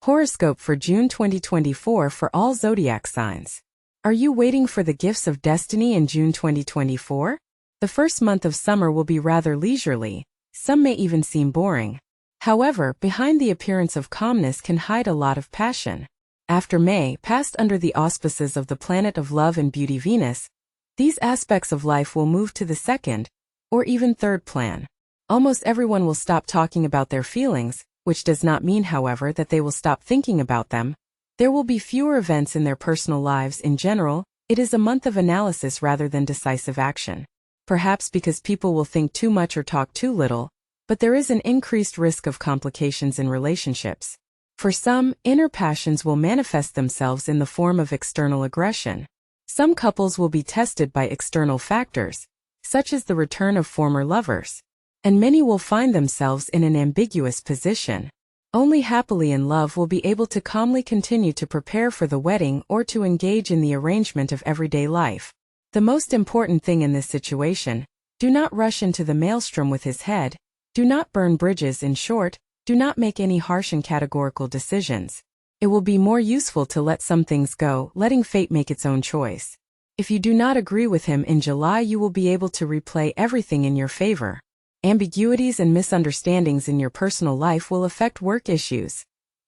Horoscope for June 2024 for all zodiac signs. Are you waiting for the gifts of destiny in June 2024? The first month of summer will be rather leisurely. Some may even seem boring. However, behind the appearance of calmness can hide a lot of passion. After May passed under the auspices of the planet of love and beauty Venus, these aspects of life will move to the second, or even third plan. Almost everyone will stop talking about their feelings, which does not mean, however, that they will stop thinking about them. There will be fewer events in their personal lives in general. It is a month of analysis rather than decisive action. Perhaps because people will think too much or talk too little, but there is an increased risk of complications in relationships. For some, inner passions will manifest themselves in the form of external aggression. Some couples will be tested by external factors, such as the return of former lovers. And many will find themselves in an ambiguous position. Only happily in love will be able to calmly continue to prepare for the wedding or to engage in the arrangement of everyday life. The most important thing in this situation: do not rush into the maelstrom with his head, do not burn bridges. In short, do not make any harsh and categorical decisions. It will be more useful to let some things go, letting fate make its own choice. If you do not agree with him in July, you will be able to replay everything in your favor. Ambiguities and misunderstandings in your personal life will affect work issues.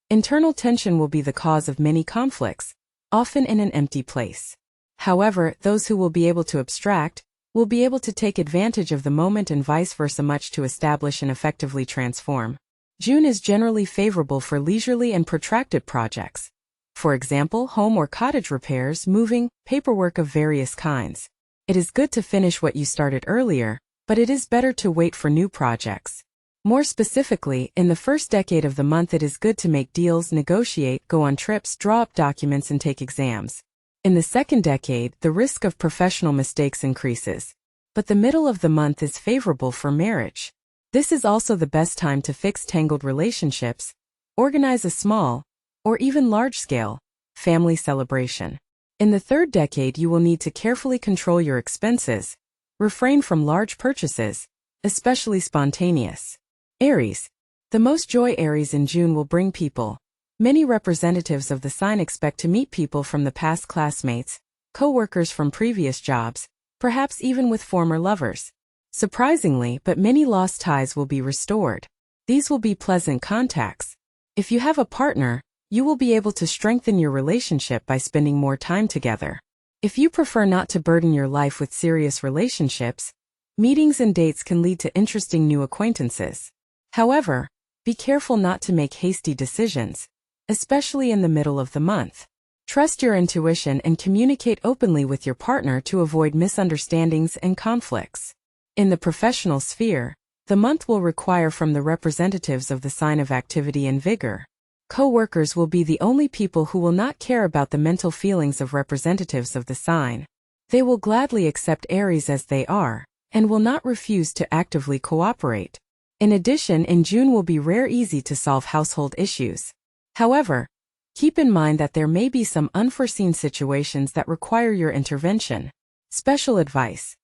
Internal tension will be the cause of many conflicts, often in an empty place. However, those who will be able to abstract will be able to take advantage of the moment and vice versa, much to establish and effectively transform. June is generally favorable for leisurely and protracted projects. For example, home or cottage repairs, moving, paperwork of various kinds. It is good to finish what you started earlier, but it is better to wait for new projects. More specifically, in the first decade of the month it is good to make deals, negotiate, go on trips, draw up documents and take exams. In the second decade, the risk of professional mistakes increases. But the middle of the month is favorable for marriage. This is also the best time to fix tangled relationships, organize a small, or even large-scale, family celebration. In the third decade you will need to carefully control your expenses. Refrain from large purchases, especially spontaneous. Aries. The most joy Aries in June will bring people. Many representatives of the sign expect to meet people from the past, classmates, co-workers from previous jobs, perhaps even with former lovers. Surprisingly, but many lost ties will be restored. These will be pleasant contacts. If you have a partner, you will be able to strengthen your relationship by spending more time together. If you prefer not to burden your life with serious relationships, meetings and dates can lead to interesting new acquaintances. However, be careful not to make hasty decisions, especially in the middle of the month. Trust your intuition and communicate openly with your partner to avoid misunderstandings and conflicts. In the professional sphere, the month will require from the representatives of the sign of activity and vigor. Co-workers will be the only people who will not care about the mental feelings of representatives of the sign. They will gladly accept Aries as they are, and will not refuse to actively cooperate. In addition, in June will be easy to solve household issues. However, keep in mind that there may be some unforeseen situations that require your intervention. Special advice: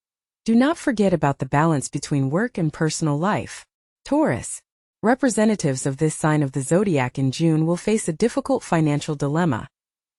do not forget about the balance between work and personal life. Taurus. Representatives of this sign of the zodiac in June will face a difficult financial dilemma.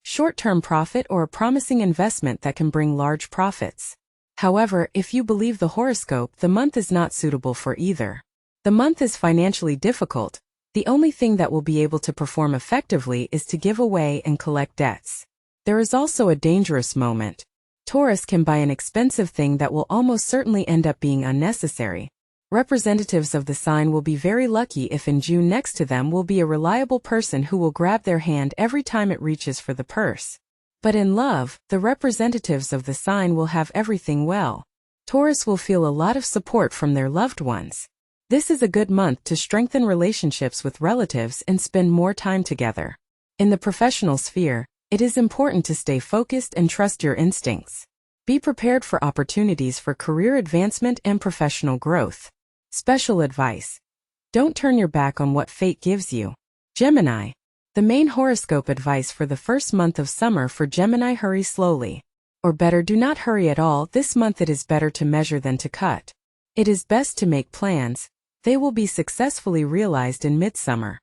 Short-term profit or a promising investment that can bring large profits. However, if you believe the horoscope, the month is not suitable for either. The month is financially difficult. The only thing that will be able to perform effectively is to give away and collect debts. There is also a dangerous moment. Taurus can buy an expensive thing that will almost certainly end up being unnecessary. Representatives of the sign will be very lucky if in June next to them will be a reliable person who will grab their hand every time it reaches for the purse. But in love, the representatives of the sign will have everything well. Taurus will feel a lot of support from their loved ones. This is a good month to strengthen relationships with relatives and spend more time together. In the professional sphere, it is important to stay focused and trust your instincts. Be prepared for opportunities for career advancement and professional growth. Special advice: don't turn your back on what fate gives you. Gemini. The main horoscope advice for the first month of summer for Gemini: hurry slowly. Or better, do not hurry at all. This month it is better to measure than to cut. It is best to make plans. They will be successfully realized in midsummer.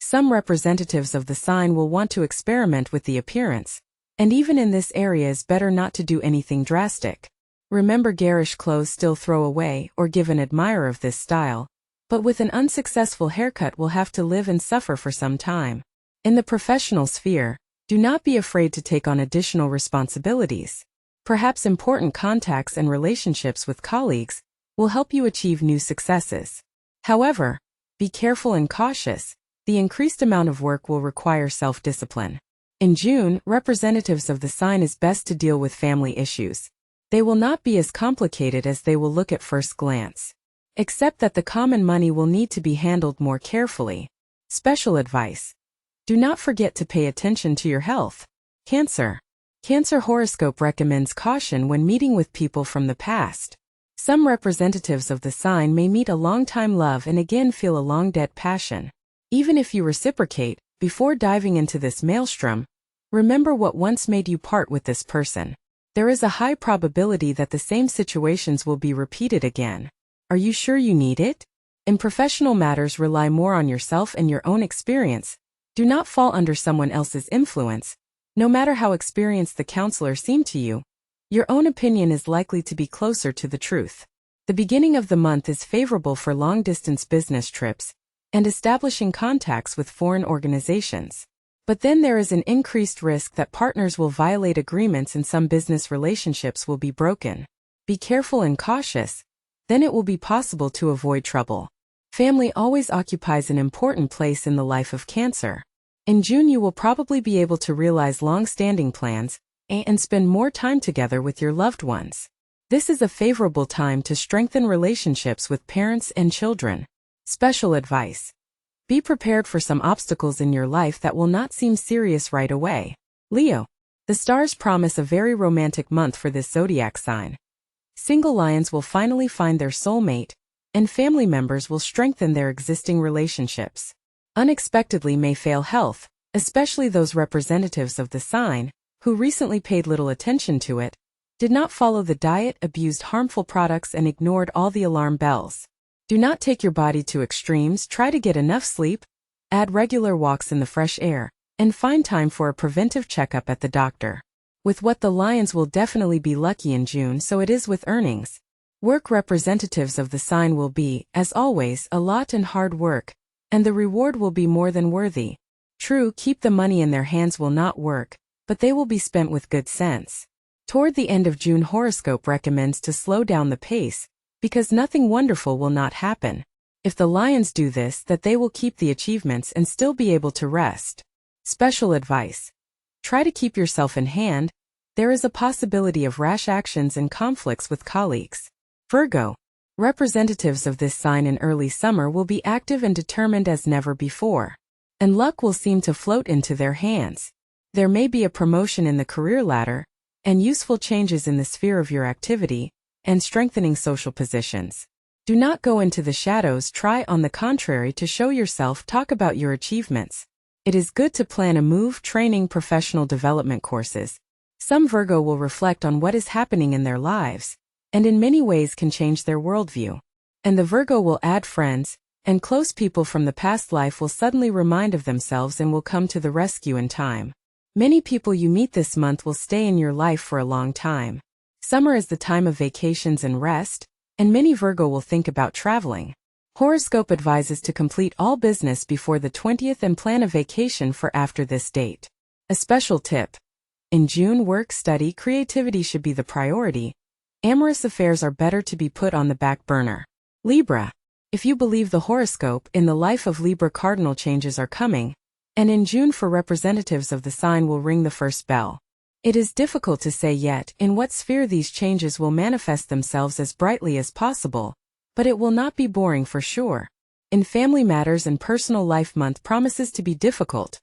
Some representatives of the sign will want to experiment with the appearance, and even in this area it's better not to do anything drastic. Remember, garish clothes still throw away or give an admirer of this style, but with an unsuccessful haircut will have to live and suffer for some time. In the professional sphere, do not be afraid to take on additional responsibilities. Perhaps important contacts and relationships with colleagues will help you achieve new successes. However, be careful and cautious. The increased amount of work will require self-discipline. In June, representatives of the sign is best to deal with family issues. They will not be as complicated as they will look at first glance. Except that the common money will need to be handled more carefully. Special advice. Do not forget to pay attention to your health. Cancer. Cancer horoscope recommends caution when meeting with people from the past. Some representatives of the sign may meet a long-time love and again feel a long-dead passion. Even if you reciprocate, before diving into this maelstrom, remember what once made you part with this person. There is a high probability that the same situations will be repeated again. Are you sure you need it? In professional matters, rely more on yourself and your own experience. Do not fall under someone else's influence. No matter how experienced the counselor seemed to you, your own opinion is likely to be closer to the truth. The beginning of the month is favorable for long-distance business trips and establishing contacts with foreign organizations. But then there is an increased risk that partners will violate agreements and some business relationships will be broken. Be careful and cautious, then it will be possible to avoid trouble. Family always occupies an important place in the life of Cancer. In June you will probably be able to realize long-standing plans and spend more time together with your loved ones. This is a favorable time to strengthen relationships with parents and children. Special advice. Be prepared for some obstacles in your life that will not seem serious right away. Leo. The stars promise a very romantic month for this zodiac sign. Single lions will finally find their soulmate, and family members will strengthen their existing relationships. Unexpectedly may fail health, especially those representatives of the sign, who recently paid little attention to it, did not follow the diet, abused harmful products and ignored all the alarm bells. Do not take your body to extremes, try to get enough sleep, add regular walks in the fresh air, and find time for a preventive checkup at the doctor. With what the lions will definitely be lucky in June, so it is with earnings. Work representatives of the sign will be, as always, a lot and hard work, and the reward will be more than worthy. True, keep the money in their hands will not work, but they will be spent with good sense. Toward the end of June, horoscope recommends to slow down the pace, because nothing wonderful will not happen. If the lions do this, that they will keep the achievements and still be able to rest. Special advice. Try to keep yourself in hand. There is a possibility of rash actions and conflicts with colleagues. Virgo. Representatives of this sign in early summer will be active and determined as never before. And luck will seem to float into their hands. There may be a promotion in the career ladder, and useful changes in the sphere of your activity, and strengthening social positions. Do not go into the shadows, try on the contrary to show yourself, talk about your achievements. It is good to plan a move, training, professional development courses. Some Virgo will reflect on what is happening in their lives, and in many ways can change their worldview. And the Virgo will add friends, and close people from the past life will suddenly remind of themselves and will come to the rescue in time. Many people you meet this month will stay in your life for a long time. Summer is the time of vacations and rest, and many Virgo will think about traveling. Horoscope advises to complete all business before the 20th and plan a vacation for after this date. A special tip. In June, work, study, creativity should be the priority. Amorous affairs are better to be put on the back burner. Libra. If you believe the horoscope, in the life of Libra cardinal changes are coming, and in June for representatives of the sign will ring the first bell. It is difficult to say yet in what sphere these changes will manifest themselves as brightly as possible, but it will not be boring for sure. In family matters and personal life, month promises to be difficult.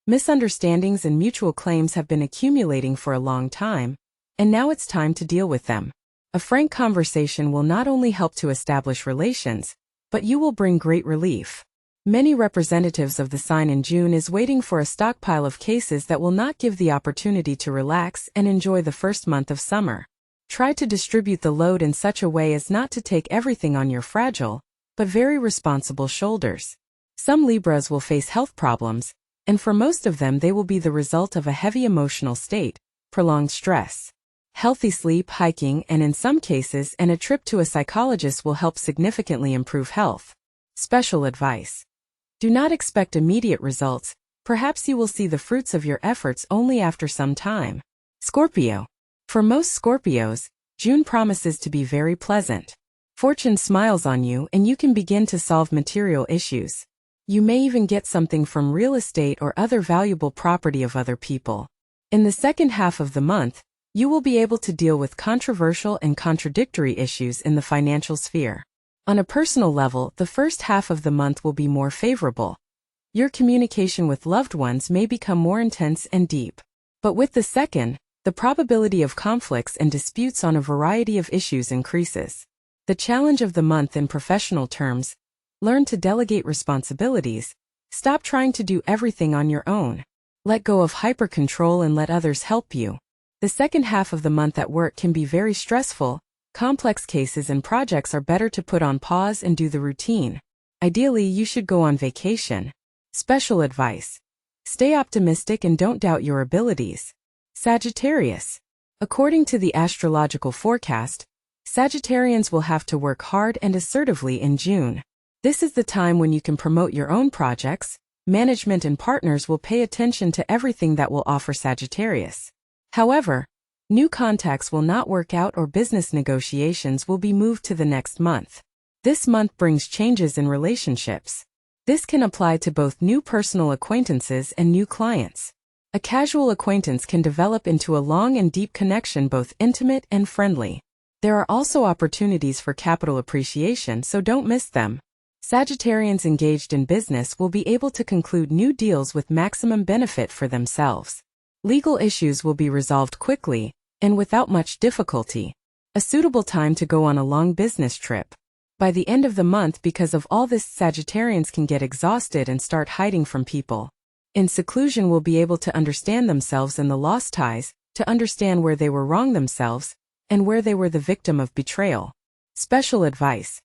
Misunderstandings and mutual claims have been accumulating for a long time, and now it's time to deal with them. A frank conversation will not only help to establish relations, but you will bring great relief. Many representatives of the sign in June is waiting for a stockpile of cases that will not give the opportunity to relax and enjoy the first month of summer. Try to distribute the load in such a way as not to take everything on your fragile, but very responsible shoulders. Some Libras will face health problems, and for most of them they will be the result of a heavy emotional state, prolonged stress. Healthy sleep, hiking, and in some cases, a trip to a psychologist will help significantly improve health. Special advice. Do not expect immediate results. Perhaps you will see the fruits of your efforts only after some time. Scorpio. For most Scorpios, June promises to be very pleasant. Fortune smiles on you and you can begin to solve material issues. You may even get something from real estate or other valuable property of other people. In the second half of the month, you will be able to deal with controversial and contradictory issues in the financial sphere. On a personal level, the first half of the month will be more favorable. Your communication with loved ones may become more intense and deep. But with the second, the probability of conflicts and disputes on a variety of issues increases. The challenge of the month in professional terms: learn to delegate responsibilities. Stop trying to do everything on your own. Let go of hyper-control and let others help you. The second half of the month at work can be very stressful. Complex cases and projects are better to put on pause and do the routine. Ideally, you should go on vacation. Special advice. Stay optimistic and don't doubt your abilities. Sagittarius. According to the astrological forecast, Sagittarians will have to work hard and assertively in June. This is the time when you can promote your own projects. Management and partners will pay attention to everything that will offer Sagittarius. However, new contacts will not work out or business negotiations will be moved to the next month. This month brings changes in relationships. This can apply to both new personal acquaintances and new clients. A casual acquaintance can develop into a long and deep connection, both intimate and friendly. There are also opportunities for capital appreciation, so don't miss them. Sagittarians engaged in business will be able to conclude new deals with maximum benefit for themselves. Legal issues will be resolved quickly and without much difficulty. A suitable time to go on a long business trip. By the end of the month, because of all this, Sagittarians can get exhausted and start hiding from people. In seclusion, will be able to understand themselves and the lost ties, to understand where they were wrong themselves and where they were the victim of betrayal. Special advice.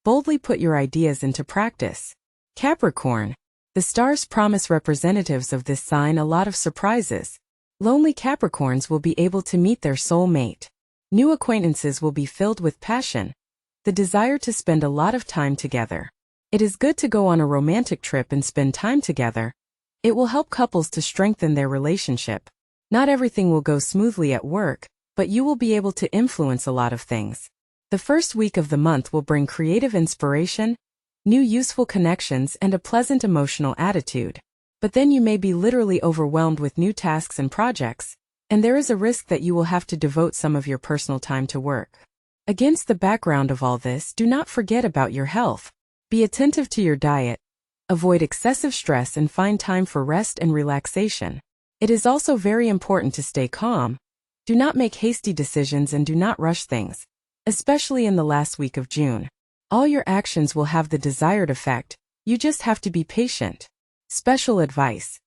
Boldly put your ideas into practice. Capricorn. The stars promise representatives of this sign a lot of surprises. Lonely Capricorns will be able to meet their soul mate. New acquaintances will be filled with passion, the desire to spend a lot of time together. It is good to go on a romantic trip and spend time together. It will help couples to strengthen their relationship. Not everything will go smoothly at work, but you will be able to influence a lot of things. The first week of the month will bring creative inspiration, new useful connections, and a pleasant emotional attitude. But then you may be literally overwhelmed with new tasks and projects, and there is a risk that you will have to devote some of your personal time to work. Against the background of all this, do not forget about your health. Be attentive to your diet, avoid excessive stress, and find time for rest and relaxation. It is also very important to stay calm. Do not make hasty decisions and do not rush things, especially in the last week of June. All your actions will have the desired effect. You just have to be patient. Special advice.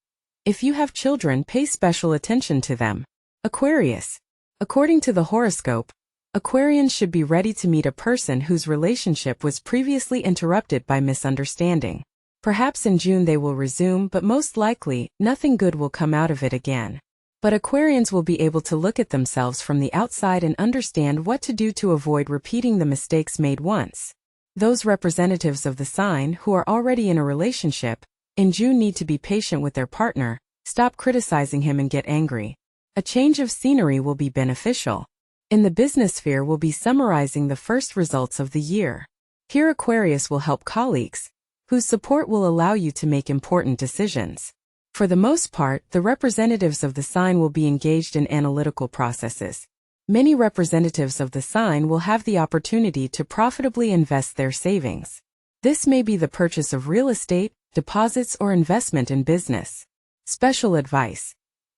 If you have children, pay special attention to them. Aquarius. According to the horoscope, Aquarians should be ready to meet a person whose relationship was previously interrupted by misunderstanding. Perhaps in June they will resume, but most likely, nothing good will come out of it again. But Aquarians will be able to look at themselves from the outside and understand what to do to avoid repeating the mistakes made once. Those representatives of the sign who are already in a relationship in June need to be patient with their partner, stop criticizing him and get angry. A change of scenery will be beneficial. In the business sphere, we'll be summarizing the first results of the year. Here Aquarius will help colleagues, whose support will allow you to make important decisions. For the most part, the representatives of the sign will be engaged in analytical processes. Many representatives of the sign will have the opportunity to profitably invest their savings. This may be the purchase of real estate, deposits, or investment in business. Special advice.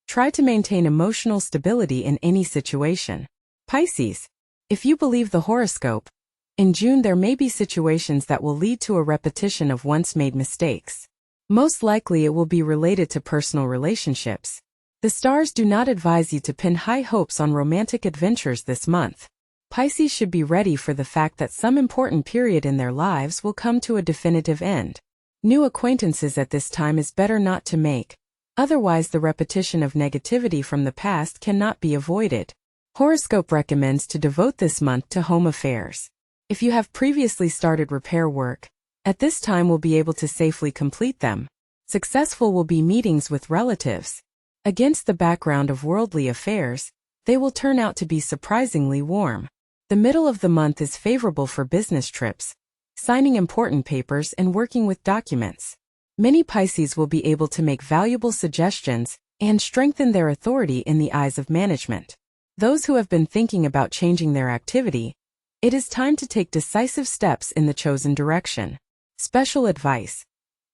Try to maintain emotional stability in any situation. Pisces. If you believe the horoscope, in June there may be situations that will lead to a repetition of once made mistakes. Most likely it will be related to personal relationships. The stars do not advise you to pin high hopes on romantic adventures this month. Pisces should be ready for the fact that some important period in their lives will come to a definitive end. New acquaintances at this time is better not to make, otherwise the repetition of negativity from the past cannot be avoided. Horoscope recommends to devote this month to home affairs. If you have previously started repair work, at this time will be able to safely complete them. Successful will be meetings with relatives. Against the background of worldly affairs, they will turn out to be surprisingly warm. The middle of the month is favorable for business trips, signing important papers and working with documents. Many Pisces will be able to make valuable suggestions and strengthen their authority in the eyes of management. Those who have been thinking about changing their activity, it is time to take decisive steps in the chosen direction. Special advice: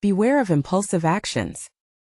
beware of impulsive actions.